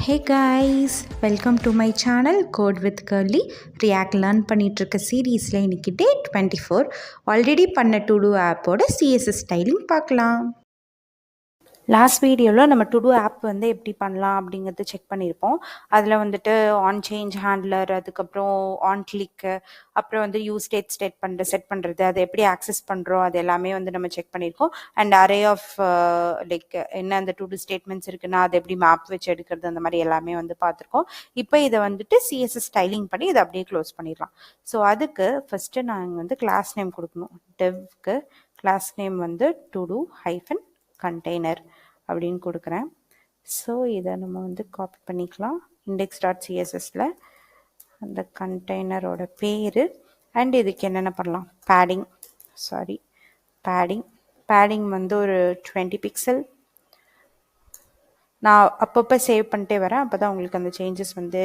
Hey guys, welcome to my channel Code with Curly. React learn பண்ணிட்டு இருக்க சீரீஸில் இன்னைக்கு டே 24 ஆல்ரெடி பண்ண டு டூ ஆப்போட சிஎஸ்எஸ் ஸ்டைலிங் பார்க்கலாம். லாஸ்ட் வீடியோவில் நம்ம டு டூ ஆப் வந்து எப்படி பண்ணலாம் அப்படிங்கிறது செக் பண்ணியிருப்போம். அதில் வந்துட்டு ஆன் சேஞ்ச் ஹேண்ட்லர், அதுக்கப்புறம் ஆன் கிளிக்கு, அப்புறம் வந்து யூஸ் செட் பண்ணுறது, அதை எப்படி ஆக்சஸ் பண்ணுறோம், அது எல்லாமே வந்து நம்ம செக் பண்ணியிருக்கோம். அண்ட் அரே ஆஃப் லைக் என்ன அந்த டு டூ ஸ்டேட்மெண்ட்ஸ் இருக்குன்னா அதை எப்படி மேப் வச்சு எடுக்கிறது, அந்த மாதிரி எல்லாமே வந்து பார்த்துருக்கோம். இப்போ இதை வந்துட்டு சிஎஸ்எஸ் ஸ்டைலிங் பண்ணி இதை அப்படியே க்ளோஸ் பண்ணிடலாம். ஸோ அதுக்கு ஃபஸ்ட்டு நாங்கள் வந்து கிளாஸ் நேம் கொடுக்கணும். டெவ்க்கு கிளாஸ் நேம் வந்து டு டூ ஹைஃபன் கண்டெய்னர் அப்படின்னு கொடுக்குறேன். ஸோ இதை நம்ம வந்து காப்பி பண்ணிக்கலாம் index.cssல அந்த கண்டெய்னரோட பேர். அண்ட் இதுக்கு என்னென்ன பண்ணலாம், பேடிங் வந்து ஒரு 20 பிக்சல். நான் அப்பப்போ சேவ் பண்ணிட்டே வரேன், அப்போ தான் உங்களுக்கு அந்த சேஞ்சஸ் வந்து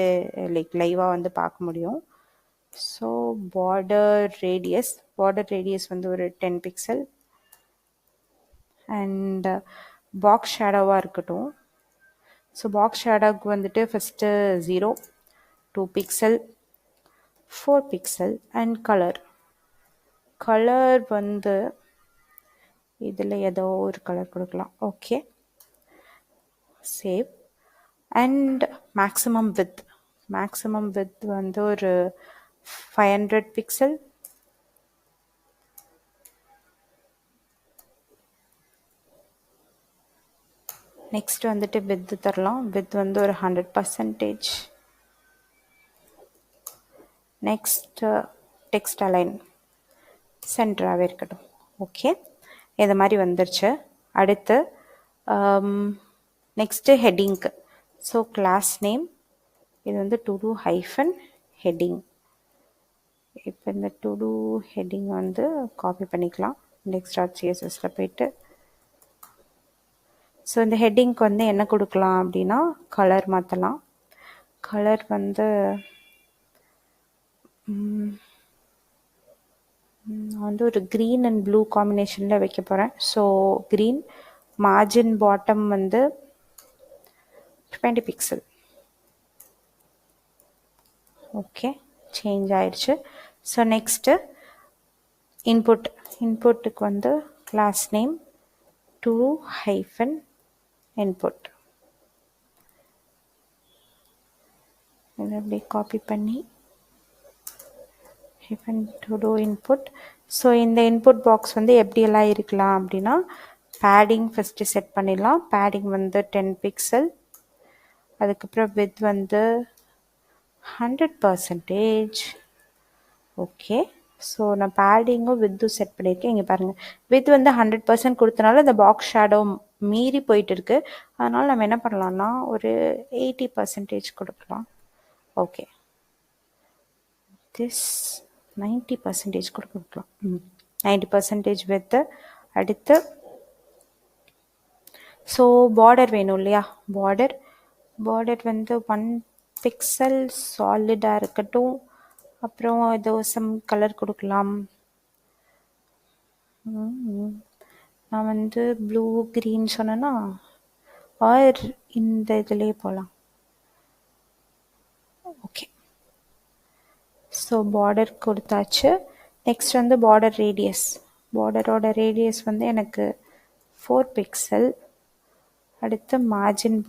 லைக் லைவாக வந்து பார்க்க முடியும். ஸோ பார்டர் ரேடியஸ் வந்து ஒரு 10 பிக்சல். அண்ட் பாக்ஸ் ஷேடோவாக இருக்கட்டும். ஸோ பாக்ஸ் ஷேடோவுக்கு வந்துட்டு first 0, 2 pixel, 4 pixel. And colour வந்து இதில் ஏதோ ஒரு கலர் கொடுக்கலாம். Okay, save. And maximum with வந்து ஒரு 500 பிக்சல். நெக்ஸ்ட் வந்துட்டு வித் தரலாம். வித் வந்து ஒரு 100%. நெக்ஸ்ட் டெக்ஸ்ட் அலைன் சென்டராகவே இருக்கட்டும். ஓகே, இது மாதிரி வந்துருச்சு. அடுத்து நெக்ஸ்ட்டு ஹெட்டிங்க்கு. ஸோ கிளாஸ் நேம் இது வந்து டு டூ ஹைஃபன் ஹெட்டிங். இப்போ இந்த டு டூ ஹெட்டிங் வந்து காப்பி பண்ணிக்கலாம் index.cssல போயிட்டு. ஸோ இந்த ஹெட்டிங்க்கு வந்து என்ன கொடுக்கலாம் அப்படின்னா கலர் மாற்றலாம். கலர் வந்து நான் வந்து ஒரு க்ரீன் அண்ட் ப்ளூ காம்பினேஷனில் வைக்க போகிறேன். So green. மார்ஜின் பாட்டம் வந்து 20 பிக்சல். ஓகே, சேஞ்ச் ஆயிடுச்சு. ஸோ நெக்ஸ்ட்டு இன்புட்டுக்கு வந்து class name to hyphen input. இதை அப்படியே காப்பி பண்ணி to do input. ஸோ இந்த இன்புட் பாக்ஸ் வந்து எப்படியெல்லாம் இருக்கலாம் அப்படின்னா பேடிங் ஃபஸ்ட்டு செட் பண்ணிடலாம். பேடிங் வந்து 10 பிக்சல். அதுக்கப்புறம் வித் வந்து 100%. ஓகே, ஸோ நான் பேடிங்கும் வித்தும் செட் பண்ணியிருக்கேன். இங்கே பாருங்கள், வித் வந்து 100% கொடுத்தனால இந்த பாக்ஸ் ஷேடோ மீறி போயிட்டு இருக்கு. அதனால் நம்ம என்ன பண்ணலாம்னா ஒரு 80% கொடுக்கலாம். ஓகே, திஸ் 90% கூட கொடுக்கலாம். 90% வித்து. அடுத்து ஸோ பார்டர் வேணும் இல்லையா, பார்டர் வந்து 1 பிக்சல் சாலிடாக இருக்கட்டும். அப்புறம் ஏதோ சம் கலர் கொடுக்கலாம். நான் வந்து ப்ளூ க்ரீன் சொன்னேன்னா ஆர் இந்த இதுலேயே போகலாம். ஓகே, ஸோ பார்டர் கொடுத்தாச்சு. நெக்ஸ்ட் வந்து பார்டரோட ரேடியஸ் வந்து எனக்கு 4 பிக்சல். அடுத்து மார்ஜின்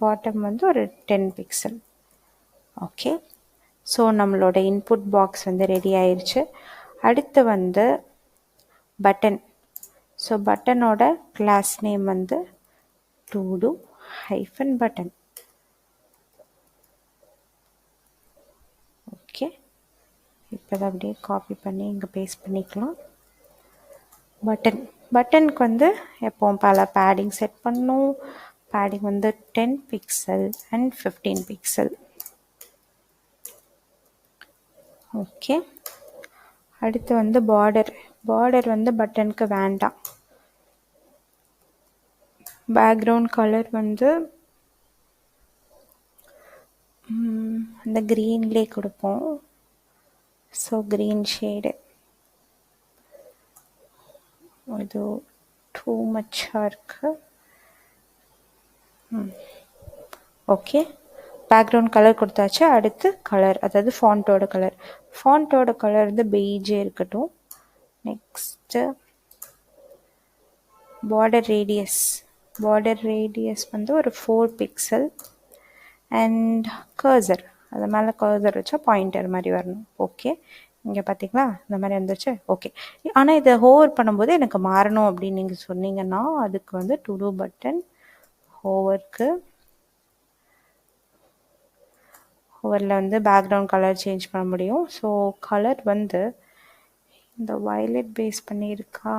பாட்டம் வந்து ஒரு 10 பிக்சல். ஓகே, ஸோ நம்மளோட இன்புட் பாக்ஸ் வந்து ரெடி ஆயிடுச்சு. அடுத்து வந்து பட்டன். ஸோ பட்டனோட கிளாஸ் நேம் வந்து to do hyphen button. Okay, இப்போ அதை அப்படியே காப்பி பண்ணி இங்கே பேஸ்ட் பண்ணிக்கலாம். பட்டனுக்கு வந்து எப்போ பல பேடிங் செட் பண்ணணும். பேடிங் வந்து 10 பிக்சல் அண்ட் 15 பிக்சல். ஓகே, அடுத்து வந்து பார்டர் வந்து பட்டனுக்கு வேண்டாம். பேக்ரவுண்ட் கலர் வந்து அந்த க்ரீன்லேயே கொடுப்போம். ஸோ க்ரீன் ஷேடு இது டூ மச்சாக இருக்குது. ஓகே, பேக்ரவுண்ட் கலர் கொடுத்தாச்சு. அடுத்து கலர், அதாவது ஃபாண்ட்டோட கலர் வந்து பெய்ஜே இருக்கட்டும். நெக்ஸ்ட்டு பார்டர் ரேடியஸ் வந்து ஒரு 4 பிக்சல். அண்ட் கர்சர், அது மேலே கர்சர் வச்சா பாயிண்டர் மாதிரி வரணும். ஓகே, இங்கே பார்த்தீங்களா இந்த மாதிரி வந்துருச்சு. ஓகே, ஆனால் இதை ஹோவர் பண்ணும்போது எனக்கு மாறணும் அப்படின்னு நீங்கள் சொன்னீங்கன்னா அதுக்கு வந்து டு டூ பட்டன் ஹோவரில் வந்து பேக்ரவுண்ட் கலர் சேஞ்ச் பண்ண முடியும். ஸோ கலர் வந்து இந்த வயலட் பேஸ் பண்ணியிருக்கா,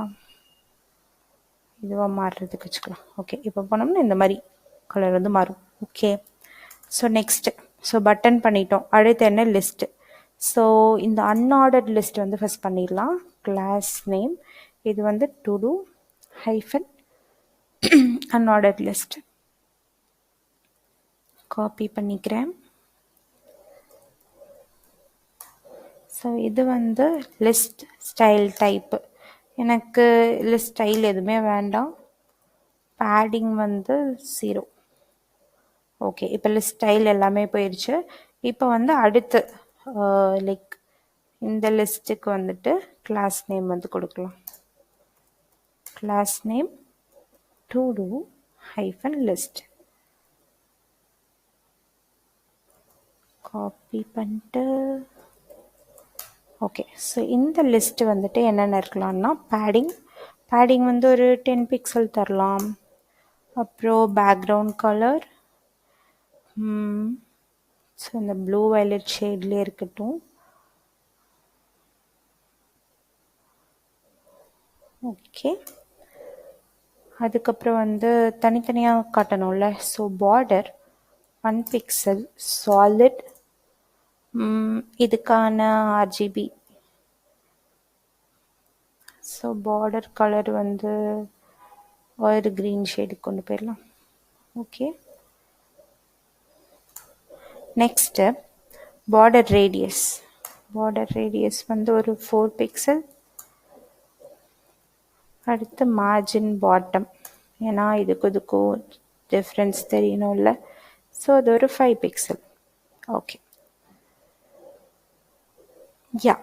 இதுவாக மாறுறதுக்கு வச்சுக்கலாம். ஓகே, இப்போ போனோம்னா இந்த மாதிரி கலர் வந்து மாறும். Okay, so next, so button பண்ணிட்டோம். அடுத்து என்ன, லிஸ்ட்டு. ஸோ இந்த அன்ஆர்டர்ட் லிஸ்ட் வந்து ஃபஸ்ட் பண்ணிடலாம். கிளாஸ் நேம், இது வந்து to do hyphen unordered list. Copy பண்ணிக்கிறேன். ஸோ இது வந்து லிஸ்ட் ஸ்டைல் டைப்பு. எனக்கு லிஸ்ட் ஸ்டைல் எதுவுமே வேண்டாம். பேடிங் வந்து 0. ஓகே, இப்போ லிஸ்ட் ஸ்டைல் எல்லாமே போயிடுச்சு. இப்போ வந்து அடுத்து லைக் இந்த லிஸ்ட்டுக்கு வந்துட்டு கிளாஸ் நேம் வந்து கொடுக்கலாம். Class name to do hyphen list. Copy பண்ணிட்டு ஓகே, ஸோ இந்த லிஸ்ட்டு வந்துட்டு என்னென்ன இருக்கலாம்னா பேடிங் வந்து ஒரு 10 பிக்சல் தரலாம். அப்புறம் பேக்ரவுண்ட் கலர் ஸோ இந்த ப்ளூ வயலட் ஷேட்லேயே இருக்கட்டும். ஓகே, அதுக்கப்புறம் வந்து தனித்தனியாக காட்டணும்ல. So border 1 pixel solid. இதுக்கான RGB. ஸோ பார்டர் கலர் வந்து ஒரு க்ரீன் ஷேடுக்கு கொண்டு போயிடலாம். ஓகே, நெக்ஸ்ட்டு பார்டர் ரேடியஸ் வந்து ஒரு 4 பிக்சல். அடுத்து மார்ஜின் பாட்டம், ஏன்னா இதுக்கும் டிஃப்ரென்ஸ் தெரியணும்ல. ஸோ அது ஒரு 5 பிக்சல். ஓகே, யா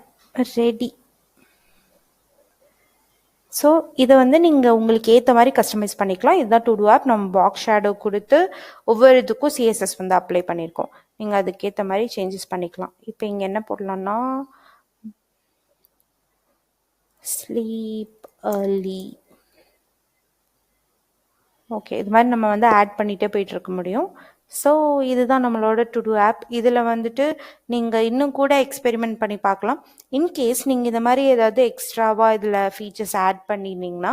ரெடி. ஸோ இதை வந்து நீங்கள் உங்களுக்கு ஏற்ற மாதிரி கஸ்டமைஸ் பண்ணிக்கலாம். இதுதான் டு டூ ஆப். நம்ம பாக்ஸ் ஷேடோ கொடுத்து ஒவ்வொரு இதுக்கும் சிஎஸ்எஸ் வந்து அப்ளை பண்ணியிருக்கோம். நீங்கள் அதுக்கேற்ற மாதிரி சேஞ்சஸ் பண்ணிக்கலாம். இப்போ இங்கே என்ன போடலான்னா ஸ்லீப் ஏர்லி. ஓகே, இது மாதிரி நம்ம வந்து ஆட் பண்ணிகிட்டே போயிட்டு இருக்க முடியும். ஸோ இதுதான் நம்மளோட டு டூ ஆப். இதில் வந்துட்டு நீங்கள் இன்னும் கூட எக்ஸ்பெரிமெண்ட் பண்ணி பார்க்கலாம். இன்கேஸ் நீங்கள் இந்த மாதிரி ஏதாவது எக்ஸ்ட்ராவாக இதில் ஃபீச்சர்ஸ் ஆட் பண்ணியிருந்தீங்கன்னா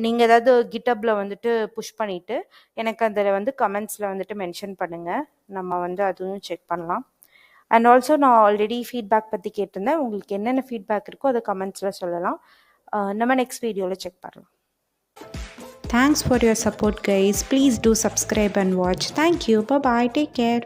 நீங்கள் ஏதாவது கிட்டப்பில் வந்துட்டு புஷ் பண்ணிவிட்டு எனக்கு அதில் வந்து கமெண்ட்ஸில் வந்துட்டு மென்ஷன் பண்ணுங்கள். நம்ம வந்து அதுவும் செக் பண்ணலாம். அண்ட் ஆல்சோ நான் ஆல்ரெடி ஃபீட்பேக் பற்றி கேட்டிருந்தேன். உங்களுக்கு என்னென்ன ஃபீட்பேக் இருக்கோ அதை கமெண்ட்ஸில் சொல்லலாம். நம்ம நெக்ஸ்ட் வீடியோவில் செக் பண்ணலாம். Thanks for your support guys. Please do subscribe and watch. Thank you. Bye bye. Take care.